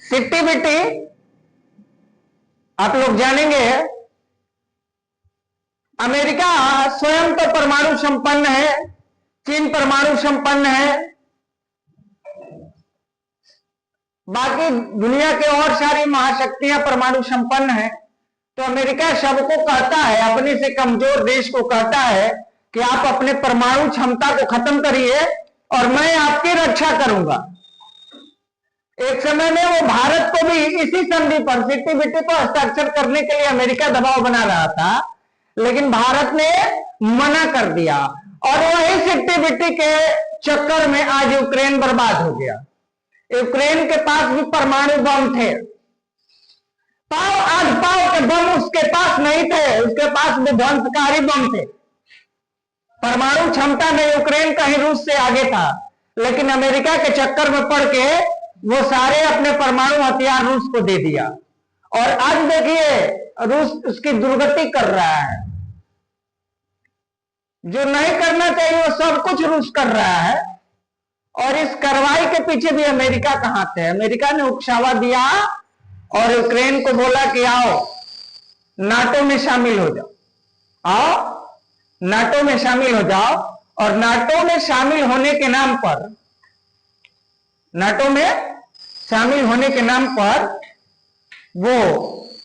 सिट्टी बिट्टी आप लोग जानेंगे, अमेरिका स्वयं तो परमाणु संपन्न है, चीन परमाणु संपन्न है, बाकी दुनिया के और सारी महाशक्तियां परमाणु संपन्न है। तो अमेरिका सबको कहता है, अपने से कमजोर देश को कहता है कि आप अपने परमाणु क्षमता को खत्म करिए और मैं आपकी रक्षा करूंगा। एक समय में वो भारत को भी इसी संधि पर सिट्टी बिट्टी पर हस्ताक्षर करने के लिए अमेरिका दबाव बना रहा था, लेकिन भारत ने मना कर दिया और वही सिट्टी बिट्टी के चक्कर में आज यूक्रेन बर्बाद हो गया। यूक्रेन के पास भी परमाणु बम थे, पाव आज पाव के बम उसके पास नहीं थे, उसके पास विध्वंसकारी बम थे। परमाणु क्षमता में यूक्रेन कहीं रूस से आगे था, लेकिन अमेरिका के चक्कर में पड़ के वो सारे अपने परमाणु हथियार रूस को दे दिया और आज देखिए रूस उसकी दुर्गति कर रहा है। जो नहीं करना चाहिए वो सब कुछ रूस कर रहा है और इस कार्रवाई के पीछे भी अमेरिका का हाथ है। अमेरिका ने उकसावा दिया और यूक्रेन को बोला कि आओ नाटो में शामिल हो जाओ, आओ नाटो में शामिल हो जाओ। और नाटो में शामिल होने के नाम पर, नाटो में शामिल होने के नाम पर वो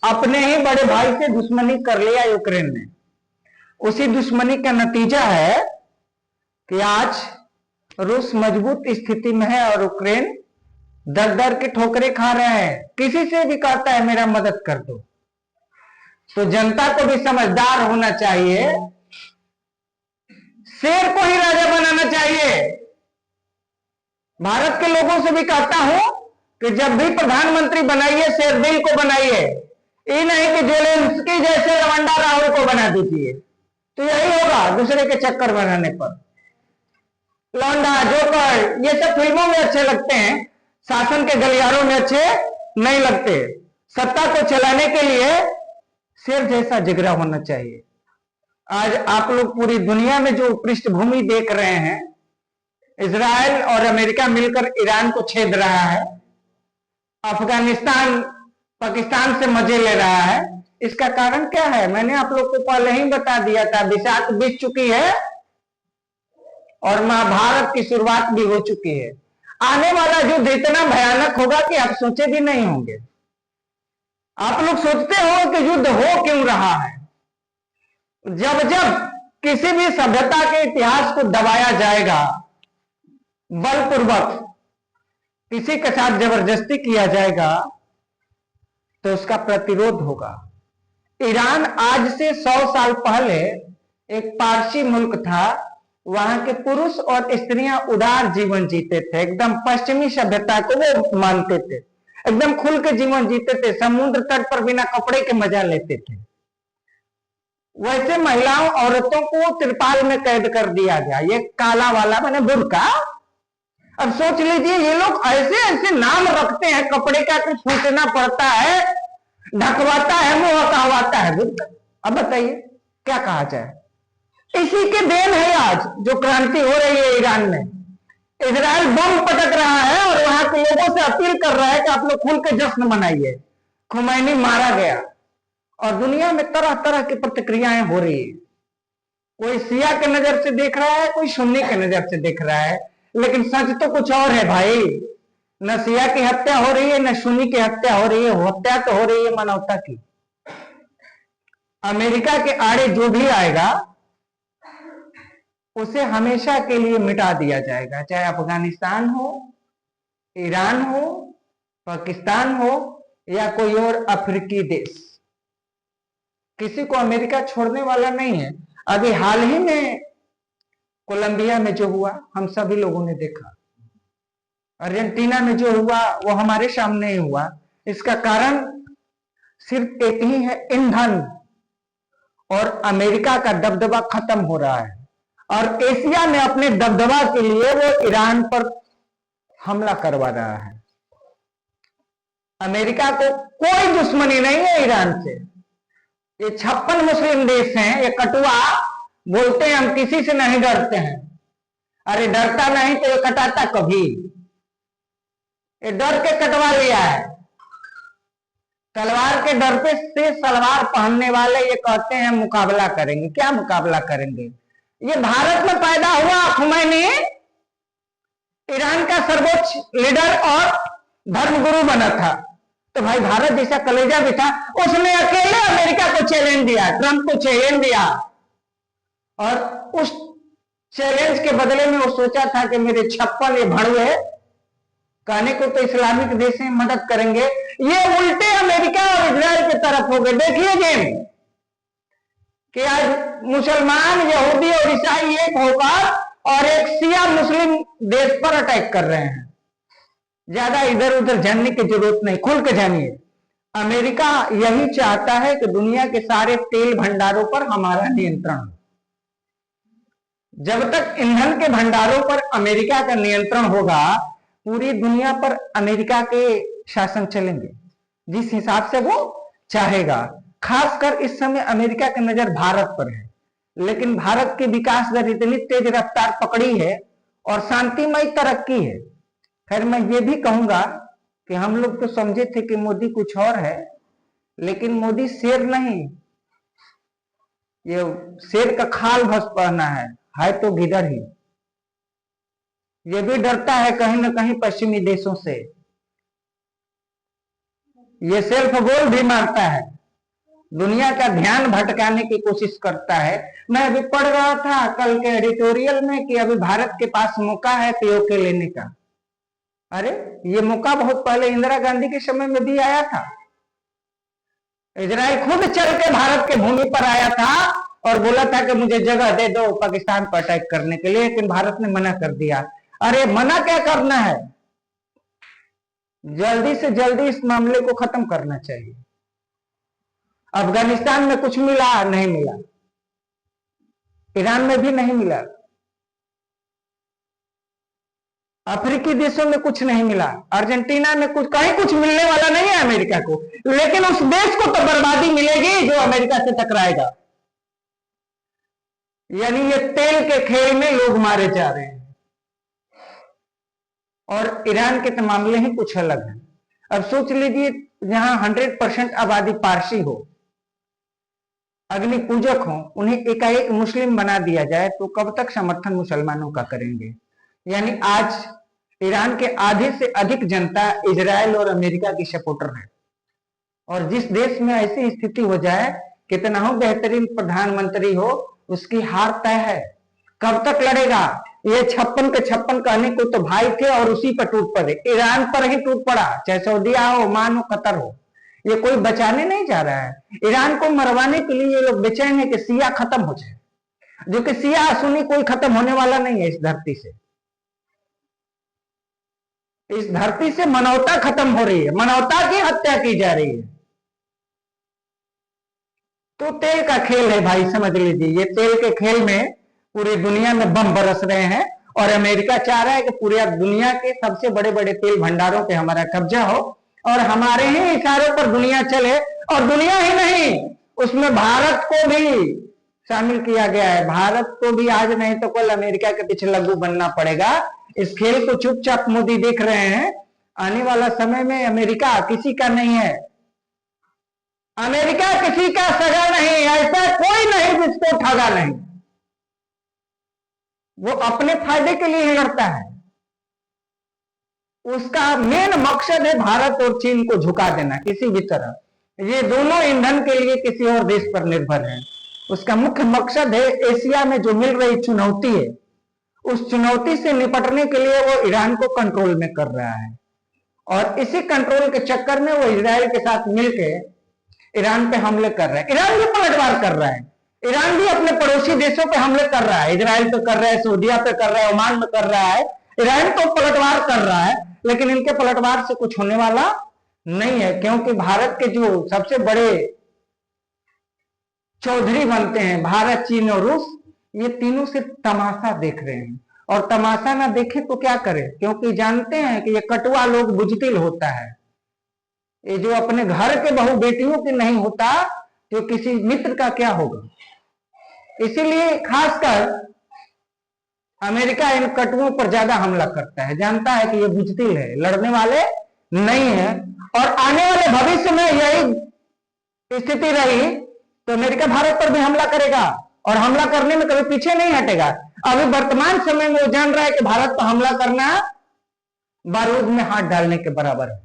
अपने ही बड़े भाई से दुश्मनी कर लिया यूक्रेन ने। उसी दुश्मनी का नतीजा है कि आज रूस मजबूत स्थिति में है और यूक्रेन दर दर की ठोकरें खा रहे हैं। किसी से भी कहता है मेरा मदद कर दो। तो जनता को भी समझदार होना चाहिए, शेर को ही राजा बनाना चाहिए। भारत के लोगों से भी कहता हूं कि जब भी प्रधानमंत्री बनाइए शेरदिल को बनाइए, ये नहीं कि ज़ेलेंस्की जैसे लवंडा राहुल को बना दीजिए। तो यही होगा दूसरे के चक्कर बनाने पर। लौंडा जोकर ये सब फिल्मों में अच्छे लगते हैं, शासन के गलियारों में अच्छे नहीं लगते। सत्ता को चलाने के लिए शेर जैसा जिगरा होना चाहिए। आज आप लोग पूरी दुनिया में जो पृष्ठभूमि देख रहे हैं, इजराइल और अमेरिका मिलकर ईरान को छेद रहा है, अफगानिस्तान पाकिस्तान से मजे ले रहा है, इसका कारण क्या है? मैंने आप लोग को पहले ही बता दिया था। विषाक्त बीत चुकी है और महाभारत की शुरुआत भी हो चुकी है। आने वाला युद्ध इतना भयानक होगा कि आप सोचे भी नहीं होंगे। आप लोग सोचते हो कि युद्ध हो क्यों रहा है? जब जब किसी भी सभ्यता के इतिहास को दबाया जाएगा, बलपूर्वक किसी के साथ जबरदस्ती किया जाएगा, तो उसका प्रतिरोध होगा। ईरान आज से 100 साल पहले एक पारसी मुल्क था। वहां के पुरुष और स्त्रियां उदार जीवन जीते थे, एकदम पश्चिमी सभ्यता को वो मानते थे, एकदम खुल के जीवन जीते थे, समुद्र तट पर बिना कपड़े के मजा लेते थे। वैसे महिलाओं औरतों को त्रिपाल में कैद कर दिया गया, ये काला वाला मैंने बुर्का। अब सोच लीजिए ये लोग ऐसे ऐसे नाम रखते हैं, कपड़े का कुछ पूछना पड़ता है, ढकवाता है, मुंह कहवाता है बुर्का। अब बताइए क्या कहा जाए? इसी के देन है आज जो क्रांति हो रही है ईरान में। इजराइल बम पटक रहा है और वहां के लोगों से अपील कर रहा है कि आप लोग खुल के जश्न मनाइए। खुमैनी मारा गया और दुनिया में तरह तरह की प्रतिक्रियाएं हो रही है। कोई शिया के नजर से देख रहा है, कोई सुन्नी के नजर से देख रहा है, लेकिन सच तो कुछ और है भाई। न शिया की हत्या हो रही है, न सुन्नी की हत्या हो रही है, हत्या तो हो रही है मानवता की। अमेरिका के आड़े जो भी आएगा उसे हमेशा के लिए मिटा दिया जाएगा, चाहे अफगानिस्तान हो, ईरान हो, पाकिस्तान हो या कोई और अफ्रीकी देश। किसी को अमेरिका छोड़ने वाला नहीं है। अभी हाल ही में कोलंबिया में जो हुआ हम सभी लोगों ने देखा, अर्जेंटीना में जो हुआ वो हमारे सामने ही हुआ। इसका कारण सिर्फ एक ही है, ईंधन। और अमेरिका का दबदबा खत्म हो रहा है और एशिया में अपने दबदबा के लिए वो ईरान पर हमला करवा रहा है। अमेरिका को कोई दुश्मनी नहीं है ईरान से। ये 56 मुस्लिम देश हैं, ये कटुआ बोलते हैं हम किसी से नहीं डरते हैं। अरे डरता नहीं तो ये कटाता कभी? ये डर के कटवा लिया है। तलवार के डर पे से सलवार पहनने वाले ये कहते हैं मुकाबला करेंगे। क्या मुकाबला करेंगे? ये भारत में पैदा हुआ खुमैनी ईरान का सर्वोच्च लीडर और धर्मगुरु बना था, तो भाई भारत जैसा कलेजा भी था, उसने अकेले अमेरिका को चैलेंज दिया, ट्रंप को चैलेंज दिया, और उस चैलेंज के बदले में वो सोचा था कि मेरे 56 ये भड़ुए कहने को तो इस्लामिक देश में मदद करेंगे, ये उल्टे अमेरिका और इजराइल की तरफ हो गए। देखिए गेम कि आज मुसलमान, यहूदी और ईसाई एक होकर और एक शिया मुस्लिम देश पर अटैक कर रहे हैं। ज्यादा इधर उधर जानने की जरूरत नहीं, खुल के जानिए। अमेरिका यही चाहता है कि दुनिया के सारे तेल भंडारों पर हमारा नियंत्रण हो। जब तक ईंधन के भंडारों पर अमेरिका का नियंत्रण होगा, पूरी दुनिया पर अमेरिका के शासन चलेंगे जिस हिसाब से वो चाहेगा। खासकर इस समय अमेरिका की नजर भारत पर है, लेकिन भारत की विकास दर इतनी तेज रफ्तार पकड़ी है और शांतिमय तरक्की है। खैर मैं ये भी कहूंगा कि हम लोग तो समझे थे कि मोदी कुछ और है, लेकिन मोदी शेर नहीं, ये शेर का खाल भस पहना है तो गिदड़ ही। ये भी डरता है कहीं ना कहीं पश्चिमी देशों से, ये सेल्फ गोल भी मारता है, दुनिया का ध्यान भटकाने की कोशिश करता है। मैं अभी पढ़ रहा था कल के एडिटोरियल में कि अभी भारत के पास मौका है पीओके लेने का। अरे ये मौका बहुत पहले इंदिरा गांधी के समय में भी आया था। इजराइल खुद चल के भारत के भूमि पर आया था और बोला था कि मुझे जगह दे दो पाकिस्तान पर अटैक करने के लिए, लेकिन भारत ने मना कर दिया। अरे मना क्या करना है, जल्दी से जल्दी इस मामले को खत्म करना चाहिए। अफगानिस्तान में कुछ मिला नहीं मिला, ईरान में भी नहीं मिला, अफ्रीकी देशों में कुछ नहीं मिला, अर्जेंटीना में कुछ, कहीं कुछ मिलने वाला नहीं है अमेरिका को, लेकिन उस देश को तो बर्बादी मिलेगी जो अमेरिका से टकराएगा। यानी ये तेल के खेल में लोग मारे जा रहे हैं। और ईरान के तो मामले ही कुछ अलग है। अब सोच लीजिए जहां 100% आबादी पारसी हो, अग्नि पूजक हो, उन्हें एकाएक मुस्लिम बना दिया जाए तो कब तक समर्थन मुसलमानों का करेंगे। यानी आज ईरान के आधे से अधिक जनता इजराइल और अमेरिका की सपोर्टर है, और जिस देश में ऐसी स्थिति हो जाए, कितना हो बेहतरीन प्रधानमंत्री हो, उसकी हार तय है। कब तक लड़ेगा? ये 56 के 56 कहने को तो भाई थे और उसी पर टूट पड़े, ईरान पर ही टूट पड़ा, चाहे सऊदीया हो, ओमान हो, कतर हो, ये कोई बचाने नहीं जा रहा है। ईरान को मरवाने के लिए ये लोग बेचैन है कि सिया खत्म हो जाए, जो कि सिया सुन्नी कोई खत्म होने वाला नहीं है इस धरती से। इस धरती से मानवता खत्म हो रही है, मानवता की हत्या की जा रही है। तो तेल का खेल है भाई, समझ लीजिए। ये तेल के खेल में पूरी दुनिया में बम बरस रहे हैं और अमेरिका चाह रहा है कि पूरी दुनिया के सबसे बड़े बड़े तेल भंडारों पे हमारा कब्जा हो और हमारे ही इशारों पर दुनिया चले। और दुनिया ही नहीं, उसमें भारत को भी शामिल किया गया है। भारत को भी आज नहीं तो कल अमेरिका के पीछे लग्गू बनना पड़ेगा। इस खेल को चुपचाप मोदी देख रहे हैं। आने वाला समय में अमेरिका किसी का नहीं है, अमेरिका किसी का सगा नहीं, ऐसा कोई नहीं जिसको ठगा नहीं। वो अपने फायदे के लिए ही लड़ता है। उसका मेन मकसद है भारत और चीन को झुका देना किसी भी तरह। ये दोनों ईंधन के लिए किसी और देश पर निर्भर हैं। उसका मुख्य मकसद है एशिया में जो मिल रही चुनौती है, उस चुनौती से निपटने के लिए वो ईरान को कंट्रोल में कर रहा है। और इसी कंट्रोल के चक्कर में वो इजराइल के साथ मिलकर ईरान पे हमले कर रहा है। ईरान भी पलटवार कर रहा है, ईरान भी अपने पड़ोसी देशों पे हमले कर रहा है, इजराइल पे कर रहा है, सऊदीया पे कर रहा है, ओमान में कर रहा है। ईरान तो पलटवार कर रहा है, लेकिन इनके पलटवार से कुछ होने वाला नहीं है, क्योंकि भारत के जो सबसे बड़े चौधरी बनते हैं, भारत, चीन और रूस, ये तीनों से तमाशा देख रहे हैं। और तमाशा ना देखे तो क्या करें, क्योंकि जानते हैं कि ये कटुआ लोग बुजदिल होता है। ये जो अपने घर के बहू बेटियों के नहीं होता, तो किसी मित्र का क्या होगा। इसीलिए खासकर अमेरिका इन कटुओं पर ज्यादा हमला करता है, जानता है कि ये बुजदिल है, लड़ने वाले नहीं है। और आने वाले भविष्य में यही स्थिति रही तो अमेरिका भारत पर भी हमला करेगा और हमला करने में कभी पीछे नहीं हटेगा। अभी वर्तमान समय में वो जान रहा है कि भारत पर हमला करना बारूद में हाथ डालने के बराबर है,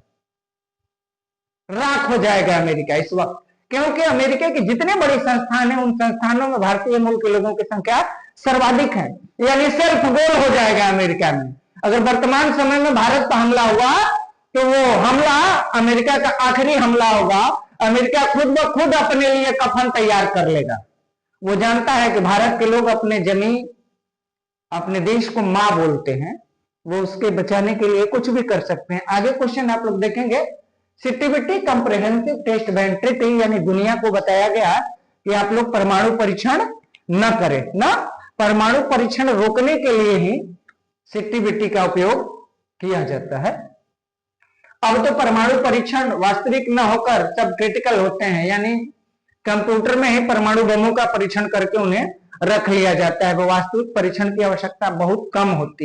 राख हो जाएगा अमेरिका इस वक्त, क्योंकि अमेरिका के जितने बड़े संस्थान हैं उन संस्थानों में भारतीय मूल के लोगों की संख्या सर्वाधिक है, यानी सेल्फ गोल हो जाएगा अमेरिका में। अगर वर्तमान समय में भारत पर हमला हुआ तो वो हमला अमेरिका का आखिरी हमला होगा। अमेरिका खुद ब खुद अपने लिए कफन तैयार कर लेगा। वो जानता है कि भारत के लोग अपने जमीन अपने देश को मां बोलते हैं, वो उसके बचाने के लिए कुछ भी कर सकते हैं। आगे क्वेश्चन आप लोग देखेंगे, CTBT comprehensive test ban treaty, यानी दुनिया को बताया गया कि आप लोग परमाणु परीक्षण न करें, ना परमाणु परीक्षण रोकने के लिए ही सीटीबीटी का उपयोग किया जाता है। अब तो परमाणु परीक्षण वास्तविक न होकर सब क्रिटिकल होते हैं, यानी कंप्यूटर में ही परमाणु बमों का परीक्षण करके उन्हें रख लिया जाता है। वो वास्तविक परीक्षण की आवश्यकता बहुत कम होती है।